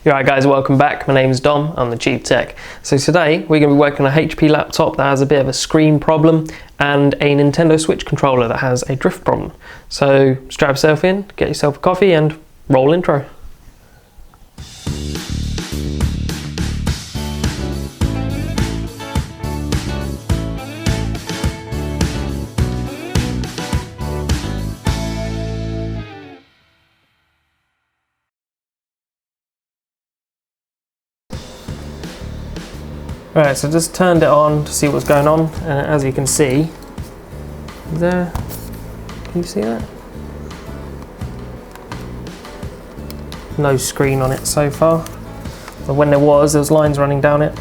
Alright guys, welcome back. My name's Dom, I'm the Cheap Tech. So today we're going to be working on a HP laptop that has a bit of a screen problem and a Nintendo Switch controller that has a drift problem. So strap yourself in, get yourself a coffee and roll intro. Right, so just turned it on to see what's going on, and as you can see, can you see that? No screen on it so far, but when there was lines running down it.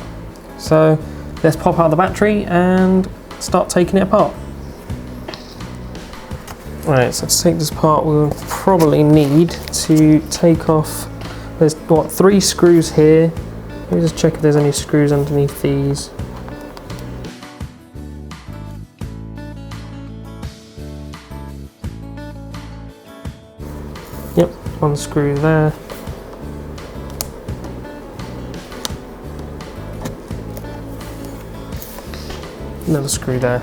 So let's pop out the battery and start taking it apart. Right, so to take this apart we'll probably need to take off, there's what, 3 screws here. Let me just check if there's any screws underneath these. Yep, 1 screw there. Another screw there.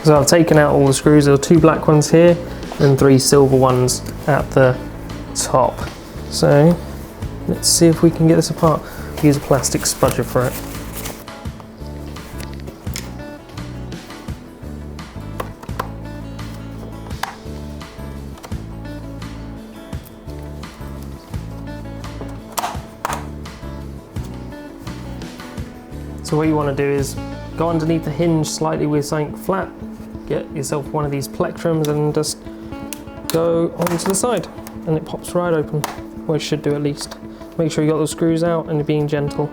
So I've taken out all the screws. There are 2 black ones here and 3 silver ones at the top. So let's see if we can get this apart. Use a plastic spudger for it. So what you want to do is go underneath the hinge slightly with something flat, get yourself one of these plectrums and just go onto the side and it pops right open, or it should do at least. Make sure you got those screws out and you're being gentle.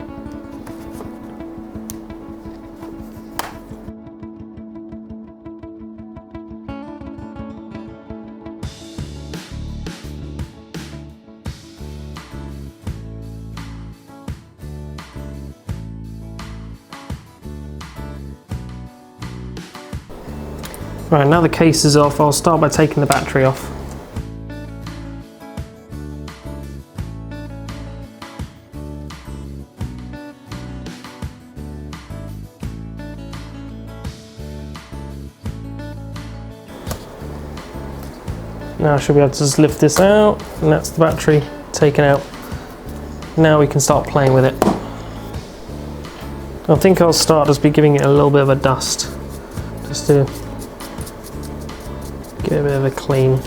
Right, now the case is off, I'll start by taking the battery off. Now I should be able to just lift this out, and that's the battery taken out. Now we can start playing with it. I think I'll start just by giving it a little bit of a dust, just to get a bit of a clean.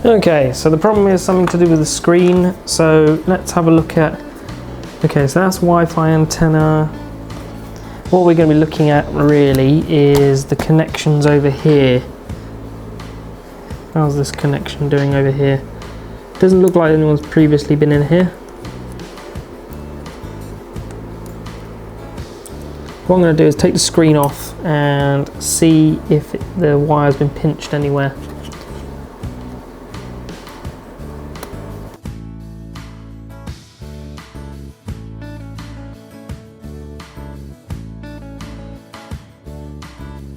Okay, so the problem is something to do with the screen, so let's have a look at, okay, so that's Wi-Fi antenna. What we're going to be looking at really is the connections over here. How's this connection doing over here? Doesn't look like anyone's previously been in here. What I'm going to do is take the screen off and see if the wire's been pinched anywhere.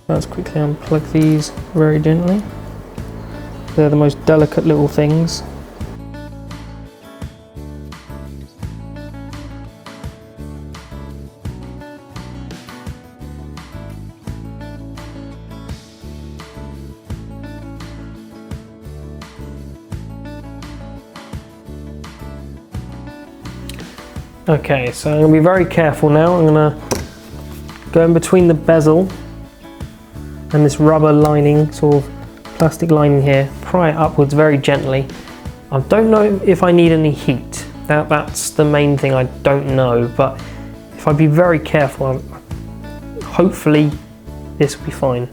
Let's quickly unplug these very gently. They're the most delicate little things. Okay, so I'm going to be very careful now. I'm going to go in between the bezel and this rubber lining, sort of plastic lining here, pry it upwards very gently. I don't know if I need any heat. That's the main thing I don't know, but if I be very careful, hopefully this will be fine.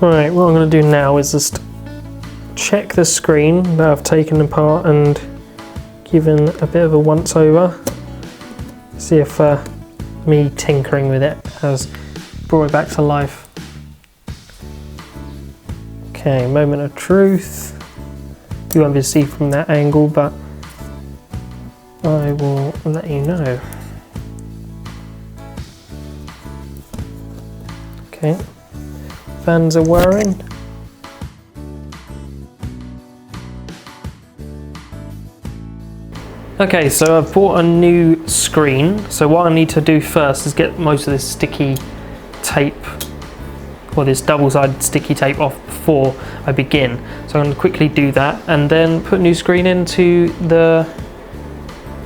Right, what I'm going to do now is just check the screen that I've taken apart and given a bit of a once over. See if me tinkering with it has brought it back to life. Okay, moment of truth. You won't be able to see from that angle, but I will let you know. Okay. Fans are whirring. Okay, so I've bought a new screen. So what I need to do first is get most of this sticky tape, or this double-sided sticky tape, off before I begin. So I'm going to quickly do that and then put a new screen into the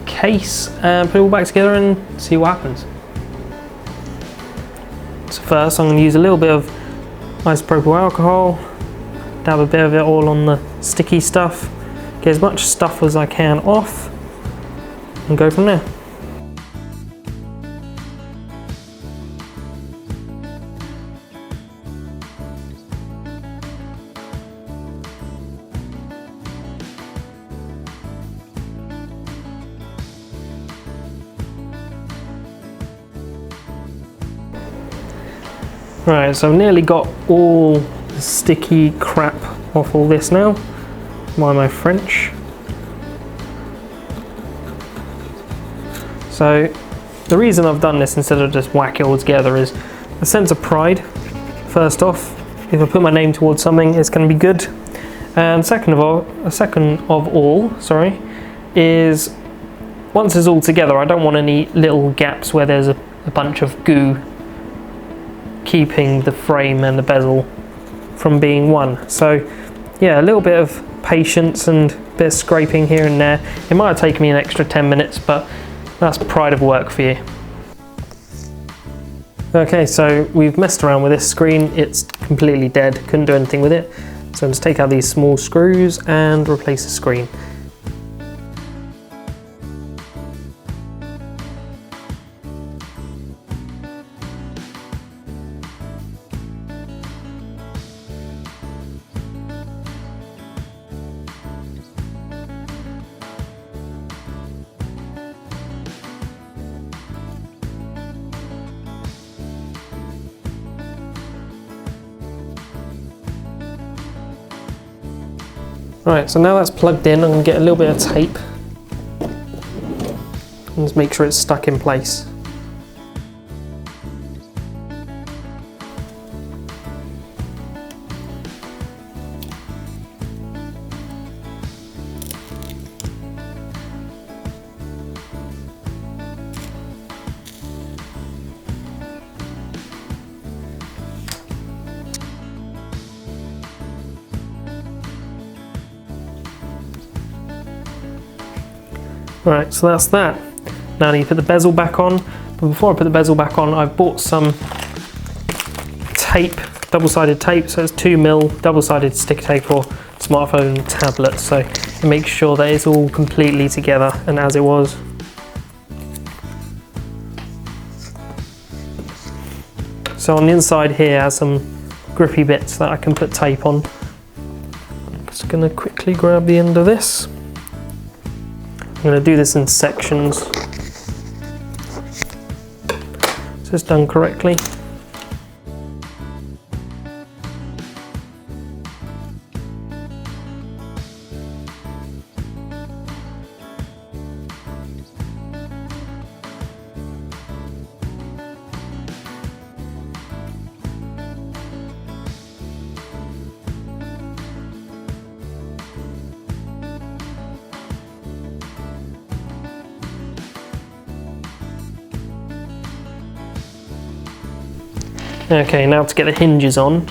case and put it all back together and see what happens. So first I'm going to use a little bit of isopropyl alcohol, dab a bit of it all on the sticky stuff, get as much stuff as I can off and go from there. Right, so I've nearly got all the sticky crap off all this now. Mind my French. So the reason I've done this instead of just whack it all together is a sense of pride. First off, if I put my name towards something, it's going to be good. And second of all, is once it's all together, I don't want any little gaps where there's a bunch of goo keeping the frame and the bezel from being one. So yeah, a little bit of patience and a bit of scraping here and there. It might have taken me an extra 10 minutes, but that's pride of work for you. Okay, so we've messed around with this screen. It's completely dead, couldn't do anything with it. So I'm just take out these small screws and replace the screen. Right, so now that's plugged in, I'm going to get a little bit of tape and just make sure it's stuck in place. Right, so that's that. Now I need to put the bezel back on, but before I put the bezel back on, I've bought some tape, double-sided tape, so it's 2mm double-sided sticker tape for smartphone and tablet, so it makes sure that it's all completely together and as it was. So on the inside here has some grippy bits that I can put tape on. I'm just going to quickly grab the end of this. I'm going to do this in sections so it's done correctly. Okay, now to get the hinges on.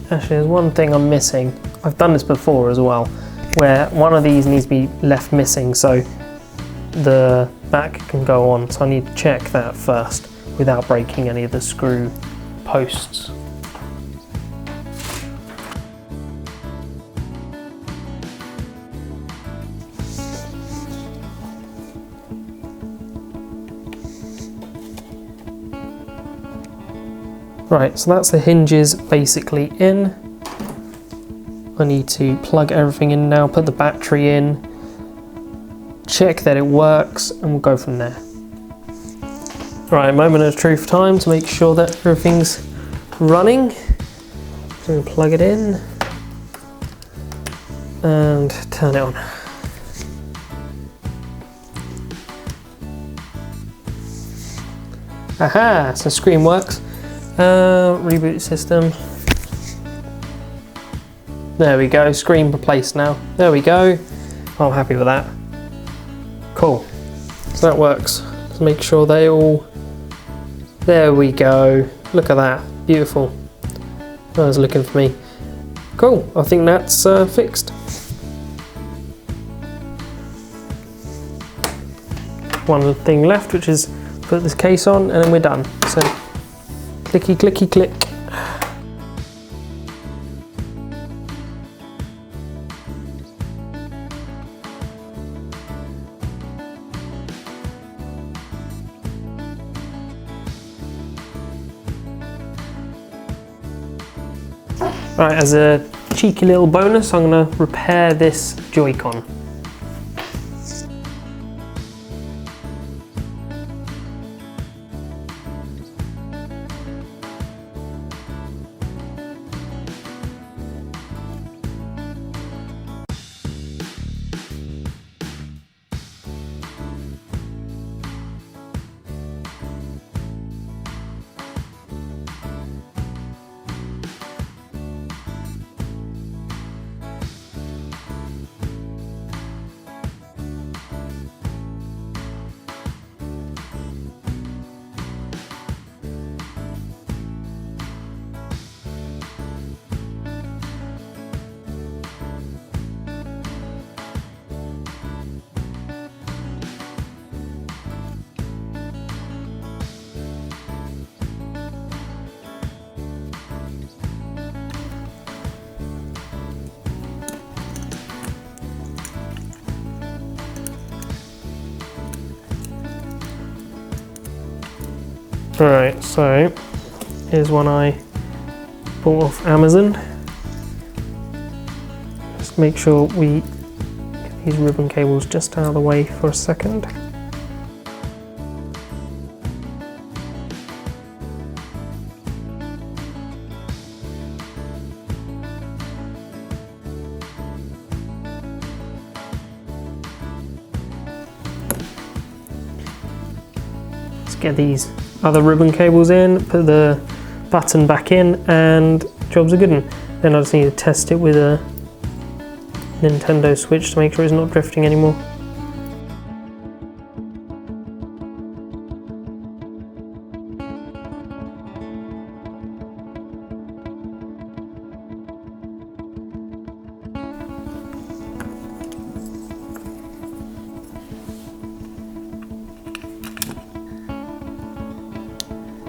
Actually, there's one thing I'm missing. I've done this before as well, where one of these needs to be left missing so the back can go on. So I need to check that first without breaking any of the screw posts. Right, so that's the hinges basically in. I need to plug everything in now, put the battery in, check that it works, and we'll go from there. Right, moment of truth time to make sure that everything's running. I'm going to plug it in and turn it on. Aha, so screen works. Reboot system. There we go, screen replaced now. There we go. Oh, I'm happy with that. Cool. So that works. Let's make sure they all... There we go. Look at that. Beautiful. That was looking for me. Cool. I think that's fixed. One thing left, which is put this case on, and then we're done. So, clicky, clicky, click. Right, as a cheeky little bonus, I'm going to repair this Joy-Con. Right, so here's one I bought off Amazon. Just make sure we get these ribbon cables just out of the way for a second. Let's get these other ribbon cables in, put the button back in, and jobs are good. Then I just need to test it with a Nintendo Switch to make sure it's not drifting anymore.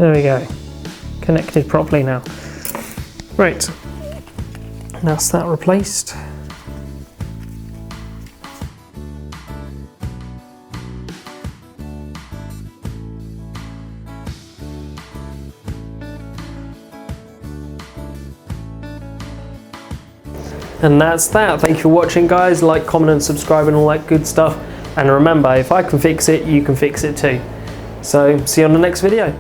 There we go. Connected properly now. Right, that's that replaced. And that's that. Thank you for watching, guys. Like, comment and subscribe and all that good stuff. And remember, if I can fix it, you can fix it too. So see you on the next video.